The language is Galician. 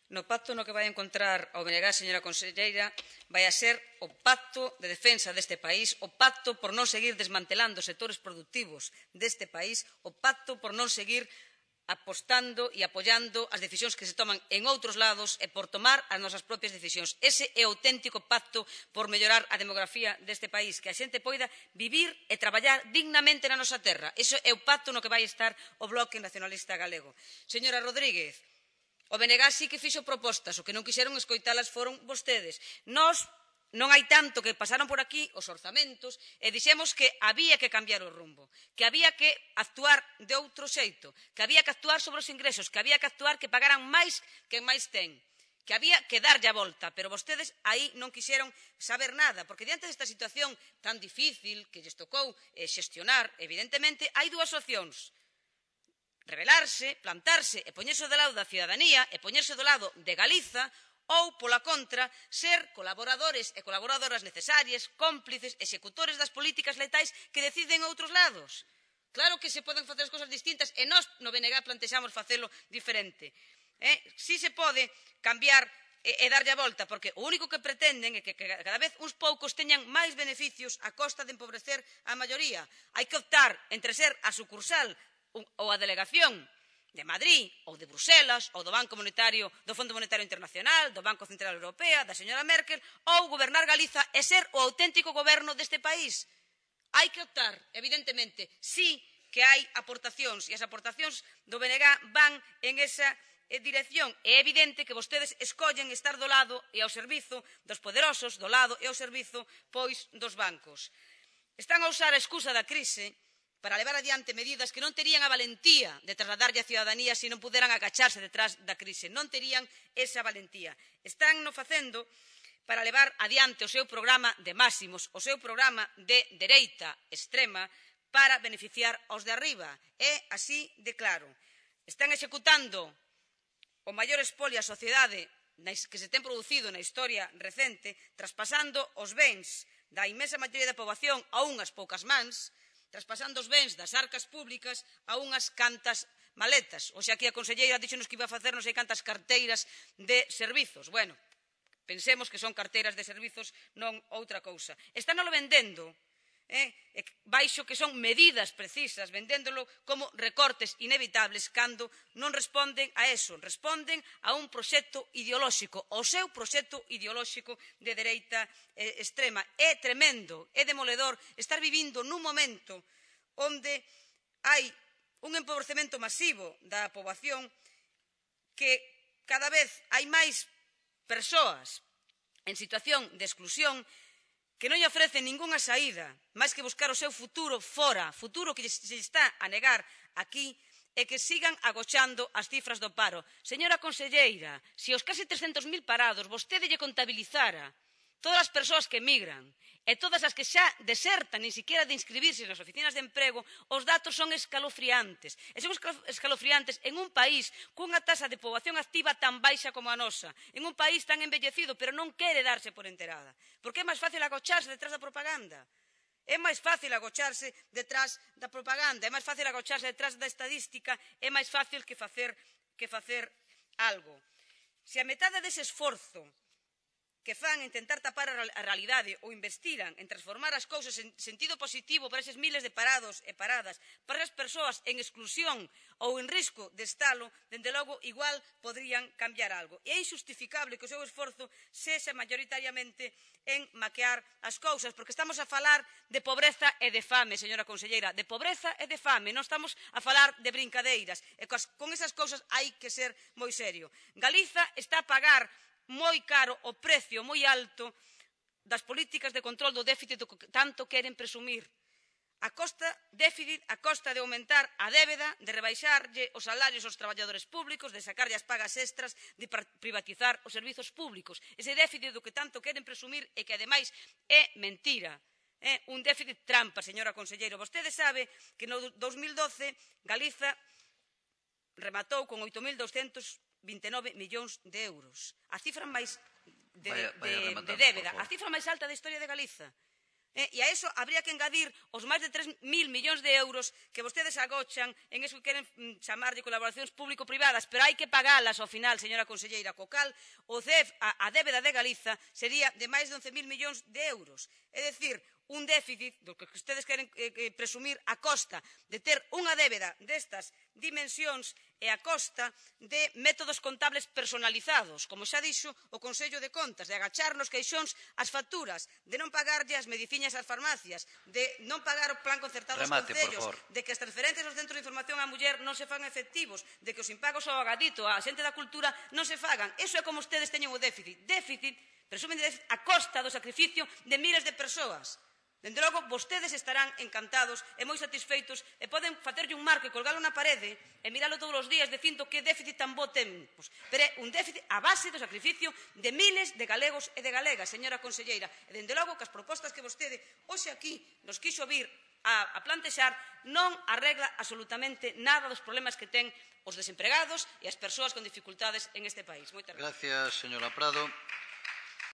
No pacto no que vai encontrar ao BNG, señora conselleira, vai a ser o pacto de defensa deste país, o pacto por non seguir desmantelando sectores productivos deste país, o pacto por non seguir apostando e apoiando as decisións que se toman en outros lados e por tomar as nosas propias decisións. Ese é o auténtico pacto por mellorar a demografía deste país, que a xente poida vivir e traballar dignamente na nosa terra. Ese é o pacto no que vai estar o Bloque Nacionalista Galego. Señora Rodríguez, o BNG sí que fixo propostas, o que non quixeron escoitalas foron vostedes. Nós non hai tanto que pasaron por aquí os orzamentos e dixemos que había que cambiar o rumbo, que había que actuar de outro xeito, que había que actuar sobre os ingresos, que había que actuar que pagaran máis que máis ten, que había que darlle a volta, pero vostedes aí non quixeron saber nada, porque diante desta situación tan difícil que lles tocou xestionar, evidentemente, hai dúas opcións. Rebelarse, plantarse e poñerse do lado da cidadanía e poñerse do lado de Galiza ou, pola contra, ser colaboradores e colaboradoras necesarias, cómplices, executores das políticas letais que deciden outros lados. Claro que se poden facer as cousas distintas e nós no BNG plantexamos facelo diferente. Si se pode cambiar e darlle a volta, porque o único que pretenden é que cada vez uns poucos teñan máis beneficios a costa de empobrecer a maioría. Hai que optar entre ser a sucursal ou a delegación de Madrid ou de Bruselas ou do Banco Monetario, do Fondo Monetario Internacional, do Banco Central Europeo, da señora Merkel, ou gobernar Galiza e ser o auténtico goberno deste país. Hai que optar, evidentemente, sí que hai aportacións e as aportacións do BNG van en esa dirección. É evidente que vostedes escollen estar do lado e ao servizo dos poderosos, do lado e ao servizo, pois, dos bancos. Están a usar a excusa da crise para levar adiante medidas que non terían a valentía de trasladarlle á cidadanía se non puderan agacharse detrás da crise. Non terían esa valentía. Están no facendo para levar adiante o seu programa de máximos, o seu programa de dereita extrema para beneficiar aos de arriba. É así de claro. Están executando o maior espolio á sociedade que se ten producido na historia recente, traspasando os bens da inmensa maioría da poboación a unhas poucas mans, traspasando os bens das arcas públicas a unhas cantas maletas. Hoxe aquí a conselleira díxonos que iba a facer non sei cantas carteiras de servizos. Bueno, pensemos que son carteiras de servizos, non outra cousa. Estánolo vendendo, baixo que son medidas precisas, vendéndolo como recortes inevitables cando non responden a eso, responden a un proxecto ideolóxico, o seu proxecto ideolóxico de dereita extrema. É tremendo, é demoledor estar vivindo nun momento onde hai un empobrecemento masivo da poboación, que cada vez hai máis persoas en situación de exclusión que non lle ofrecen ningunha saída, máis que buscar o seu futuro fora, futuro que se está a negar aquí, e que sigan agochando as cifras do paro. Señora conselleira, se os casi 300.000 parados vostede lle contabilizara todas as persoas que emigran e todas as que xa desertan nin siquiera de inscribirse nas oficinas de emprego, os datos son escalofriantes. E son escalofriantes en un país cunha tasa de poboación activa tan baixa como a nosa, en un país tan envellecido, pero non quere darse por enterada. Porque é máis fácil agocharse detrás da propaganda. É máis fácil agocharse detrás da propaganda, é máis fácil agocharse detrás da estadística, é máis fácil que facer algo. Se a metade dese esforzo que fan intentar tapar a realidade ou investiran en transformar as cousas en sentido positivo para eses miles de parados e paradas, para as persoas en exclusión ou en risco de estalo, dende logo, igual podrían cambiar algo. E é injustificable que o seu esforzo sexa maioritariamente en maquear as cousas, porque estamos a falar de pobreza e de fame, señora conselleira, de pobreza e de fame, non estamos a falar de brincadeiras, e con esas cousas hai que ser moi serio. Galiza está a pagar moi caro o precio moi alto das políticas de control do déficit do que tanto queren presumir. A costa déficit, a costa de aumentar a débeda, de rebaixarlle os salarios aos traballadores públicos, de sacarlle as pagas extras, de privatizar os servizos públicos. Ese déficit do que tanto queren presumir e que, ademais, é mentira. É un déficit trampa, señora conselleira. Vostede sabe que no 2012 Galiza rematou con 8.229 millóns de euros. A cifra máis de débeda, a cifra máis alta da historia de Galiza. E a iso habría que engadir os máis de 3.000 millóns de euros que vostedes agochan en eso que queren chamarlle colaboracións público-privadas, pero hai que pagalas ao final, señora conselleira, co cal o CEF, a débeda de Galiza, sería de máis de 11.000 millóns de euros. É dicir, un déficit do que ustedes queren presumir a costa de ter unha débeda destas dimensións e a costa de métodos contables personalizados, como xa dixo o Consello de Contas, de agachar nos caixóns as facturas, de non pagarlle as mediciñas ás farmacias, de non pagar o plan concertado aos concellos, de que as transferencias aos centros de información á muller non se fagan efectivos, de que os impagos ao agadito, á xente da cultura non se fagan. Iso é como ustedes teñen o déficit. Déficit, presumen de déficit a costa do sacrificio de miles de persoas. Dende logo, vostedes estarán encantados e moi satisfeitos e poden facerlle un marco e colgalo na parede e miralo todos os días dicindo que déficit tan bo temos. Pero é un déficit a base do sacrificio de miles de galegos e de galegas, señora conselleira. E dende logo que as propostas que vostede hoxe aquí nos quixo vir a plantexar non arregla absolutamente nada dos problemas que ten os desempregados e as persoas con dificultades en este país. Moitas gracias, señora Prado.